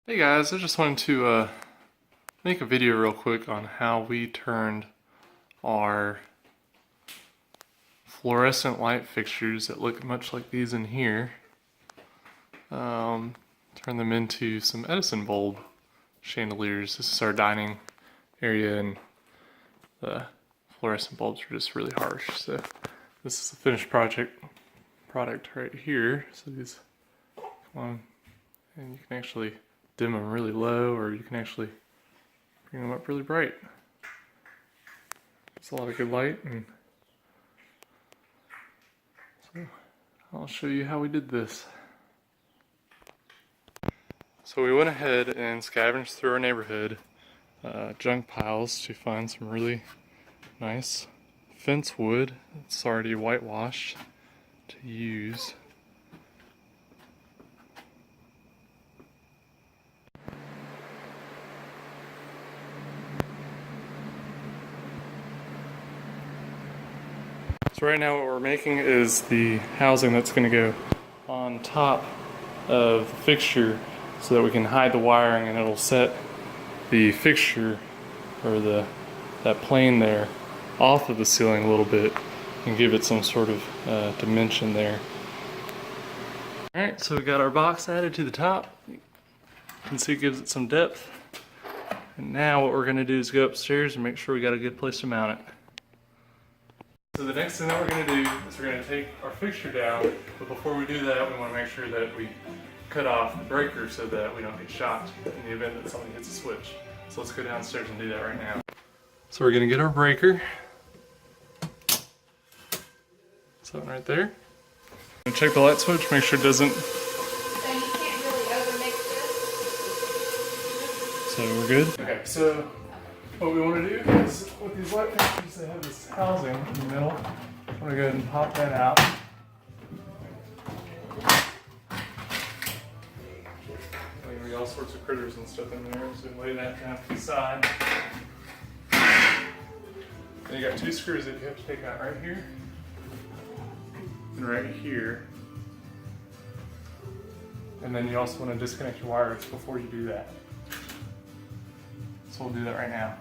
Hey guys, I just wanted to make a video real quick on how we turned our fluorescent light fixtures that look much like these in here, turn them into some Edison bulb chandeliers. This is our dining area and the fluorescent bulbs are just really harsh. So this is the finished product right here. So these come on, and you can actually dim them really low, or you can actually bring them up really bright. It's a lot of good light, and so I'll show you how we did this. So we went ahead and scavenged through our neighborhood junk piles to find some really nice fence wood. It's already whitewashed to use. So right now what we're making is the housing that's going to go on top of the fixture so that we can hide the wiring, and it'll set the fixture or that plane there off of the ceiling a little bit and give it some sort of dimension there. Alright, so we got our box added to the top. You can see it gives it some depth. And now what we're going to do is go upstairs and make sure we got a good place to mount it. So the next thing that we're going to do is we're going to take our fixture down, but before we do that we want to make sure that we cut off the breaker so that we don't get shocked in the event that somebody hits a switch. So let's go downstairs and do that right now. So we're going to get our breaker. Something right there. And check the light switch, make sure it doesn't. So you can't really overmix this. So we're good. Okay, so what we want to do is with these light fixtures, they have this housing in the middle. I'm going to go ahead and pop that out. There'll be all sorts of critters and stuff in there, so we lay that down to the side. Then you got two screws that you have to take out right here and right here. And then you also want to disconnect your wires before you do that. So we'll do that right now.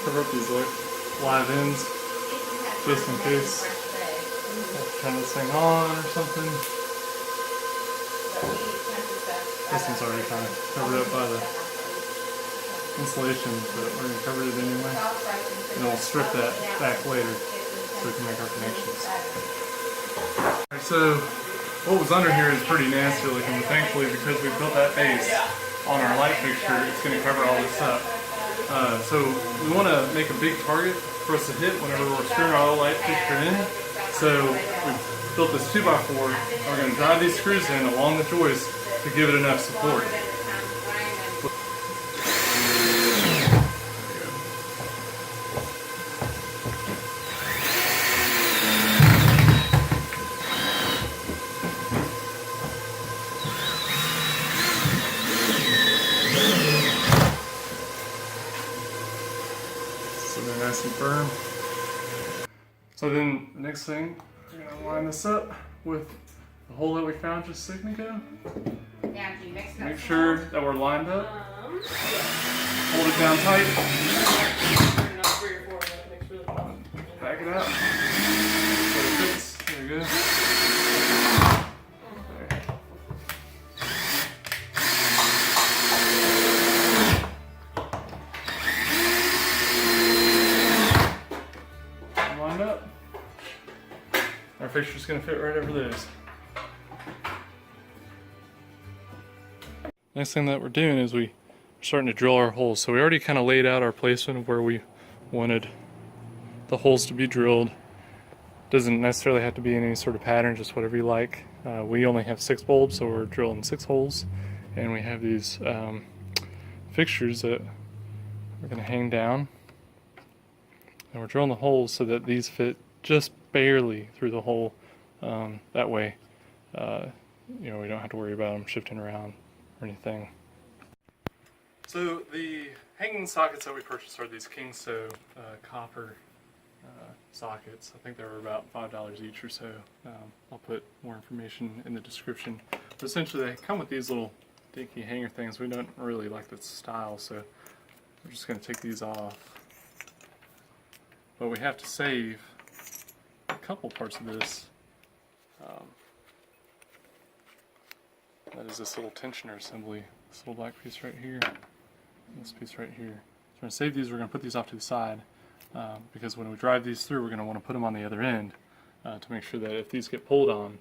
Cover up these live ends just in case I turn this thing on or something. This one's already kind of covered up by the insulation, but we're going to cover it anyway. And we'll strip that back later so we can make our connections. Alright, so what was under here is pretty nasty looking, but thankfully because we built that base on our light fixture, it's going to cover all this up. So we want to make a big target for us to hit whenever we're screwing our light fixture in. So we've built this 2x4, and we're going to drive these screws in along the joist to give it enough support. So they're nice and firm. So then the next thing, we're going to line this up with the hole that we found just a second ago. Make sure that we're lined up. Hold it down tight. Back it out. Let it fix. There we go. Lined up. Our fixture's going to fit right over those. Next thing that we're doing is we're starting to drill our holes. So we already kind of laid out our placement of where we wanted the holes to be drilled. Doesn't necessarily have to be in any sort of pattern, just whatever you like. We only have 6 bulbs, so we're drilling 6 holes, and we have these fixtures that we're going to hang down, and we're drilling the holes so that these fit just barely through the hole. That way, we don't have to worry about them shifting around or anything. So the hanging sockets that we purchased are these Kingso copper sockets. I think they were about $5 each or so. I'll put more information in the description. But essentially they come with these little dinky hanger things. We don't really like the style, so we're just going to take these off. But we have to save a couple parts of this. That is this little tensioner assembly. This little black piece right here. This piece right here. So we're going to save these. We're going to put these off to the side. Because when we drive these through, we're going to want to put them on the other end to make sure that if these get pulled on,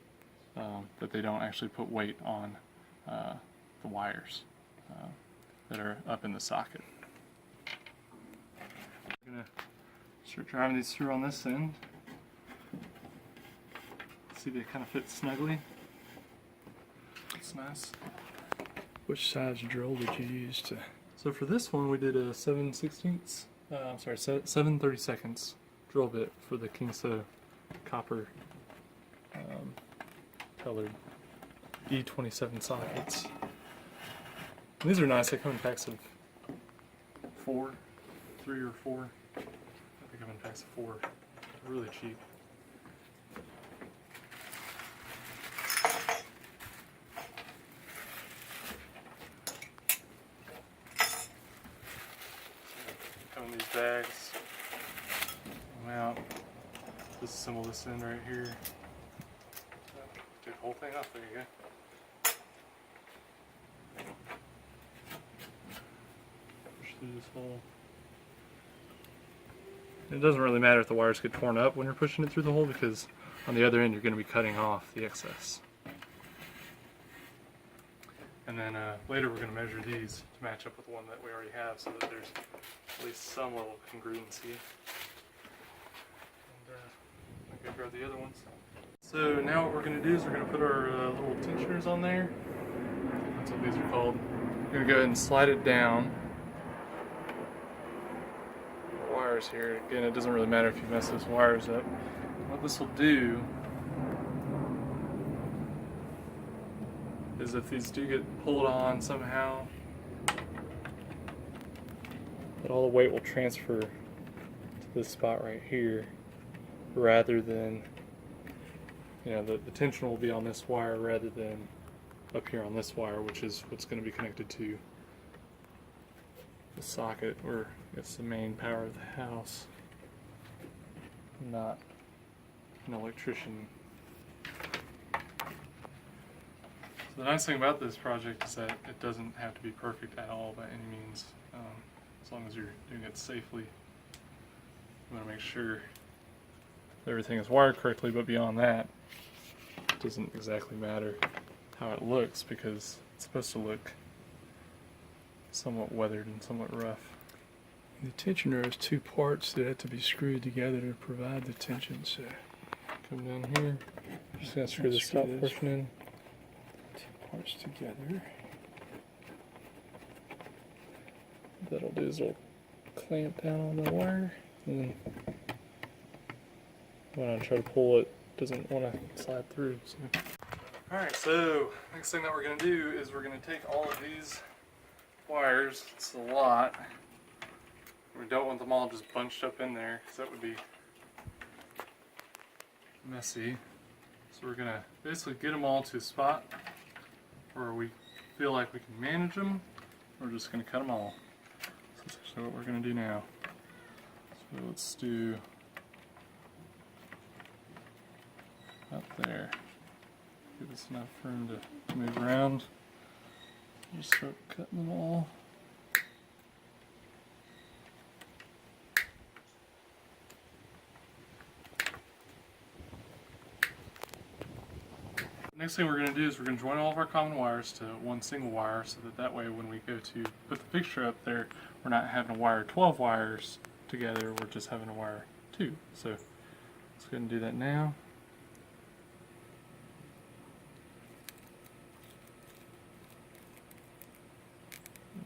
that they don't actually put weight on the wires that are up in the socket. We're going to start driving these through on this end. See, they kind of fit snugly. It's nice. Which size drill did you use to? So for this one, we did a 7/16. 7/32 drill bit for the Kingso copper colored E27 sockets. And these are nice. They come in packs of 4, 3 or 4. I think they come in packs of 4. They're really cheap. Come in these bags. Pull them out. Disassemble this end right here. Take the whole thing off. There you go. Push through this hole. It doesn't really matter if the wires get torn up when you're pushing it through the hole, because on the other end you're going to be cutting off the excess. And then later we're going to measure these to match up with the one that we already have, so that there's at least some level of congruency. And I'm going to grab the other ones. So now what we're going to do is we're going to put our little tensioners on there. That's what these are called. We're going to go ahead and slide it down. The wires here, again, it doesn't really matter if you mess those wires up. What this will do is if these do get pulled on somehow, that all the weight will transfer to this spot right here, rather than, the tension will be on this wire rather than up here on this wire, which is what's going to be connected to the socket, or it's the main power of the house, not an electrician. So the nice thing about this project is that it doesn't have to be perfect at all by any means. As long as you're doing it safely, you want to make sure everything is wired correctly, but beyond that, it doesn't exactly matter how it looks, because it's supposed to look somewhat weathered and somewhat rough. The tensioner has 2 parts that have to be screwed together to provide the tension. So come down here, just gonna screw this top portion in. 2 parts together. That'll do is it'll clamp down on the wire, and then when I try to pull it, doesn't want to slide through. So. Alright, so next thing that we're going to do is we're going to take all of these wires. It's a lot. We don't want them all just bunched up in there, because that would be messy. So we're going to basically get them all to a spot where we feel like we can manage them. We're just going to cut them all. So that's actually what we're going to do now. So let's do up there. Give us enough room to move around. Just start cutting them all. Next thing we're going to do is we're going to join all of our common wires to one single wire, so that way when we go to put the fixture up there, we're not having to wire 12 wires together, we're just having to wire too. So let's go ahead and do that now.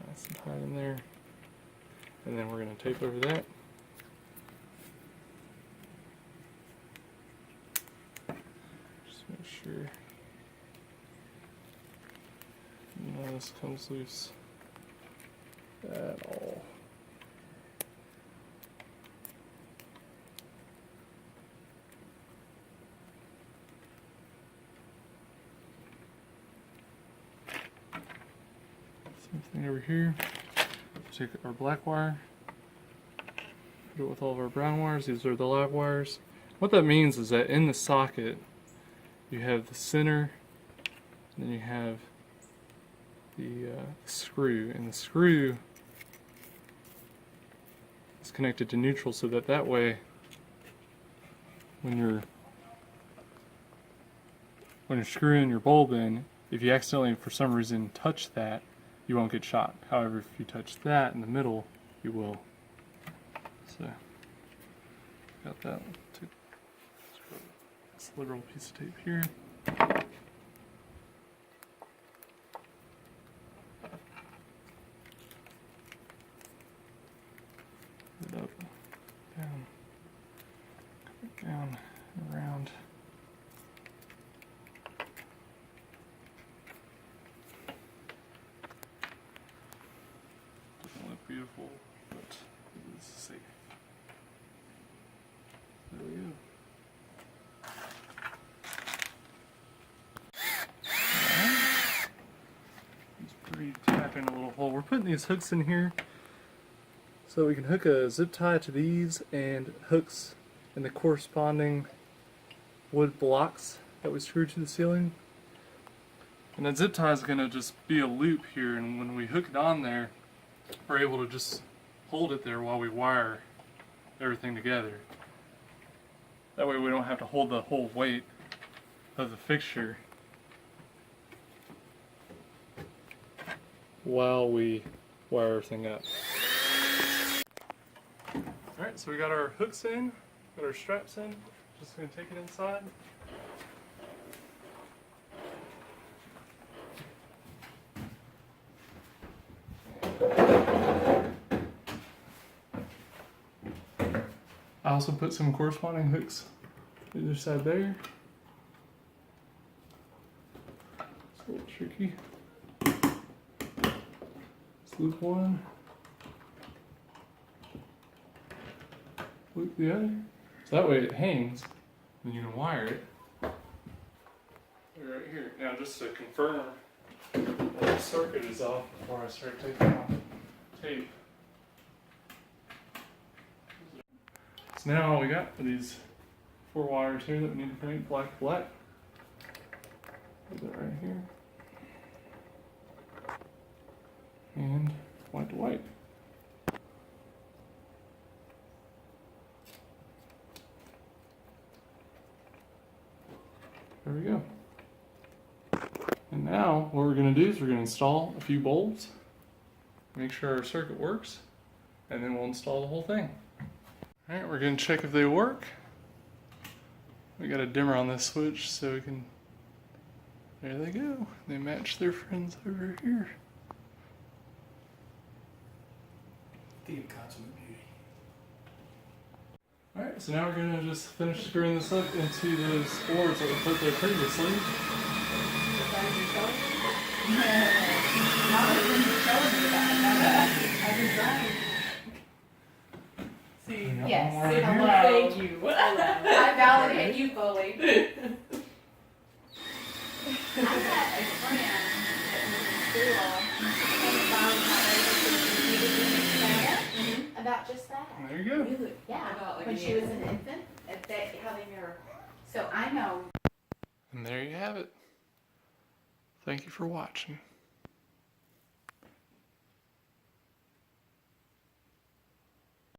Nice and tight in there. And then we're going to tape over that. Just make sure none of this comes loose at all. Same thing over here. Take our black wire, put it with all of our brown wires. These are the live wires. What that means is that in the socket you have the center, and then you have the screw, and the screw is connected to neutral, so that way when you're screwing your bulb in, if you accidentally for some reason touch that, you won't get shocked. However, if you touch that in the middle, you will. So, got that one too. This liberal piece of tape here. Put it up, down, come it down, and around. Beautiful, but it is safe. There we go. Just pretty tap in a little hole. We're putting these hooks in here so we can hook a zip tie to these and hooks in the corresponding wood blocks that we screw to the ceiling. And that zip tie is going to just be a loop here, and when we hook it on there, we're able to just hold it there while we wire everything together. That way we don't have to hold the whole weight of the fixture while we wire everything up. Alright, so we got our hooks in, got our straps in. Just going to take it inside. I also put some corresponding hooks either side there. It's a little tricky. Let's loop one, loop the other. So that way it hangs, and you can wire it. Right here. Now just to confirm that the circuit is off before I start taking off tape. So now all we got are these 4 wires here that we need to connect black to black. Put that right here. And white to white. There we go. And now what we're going to do is we're going to install a few bulbs, make sure our circuit works, and then we'll install the whole thing. Alright, we're going to check if they work. We got a dimmer on this switch so we can, there they go. They match their friends over here. The consummate beauty. Alright, so now we're going to just finish screwing this up into those boards that we put there previously. See, Yes. hello. Thank you. I validate you fully. I had a friend in school about just that. There you go. Yeah, About like when an she was infant. an infant, how they were. So I know. And there you have it. Thank you for watching.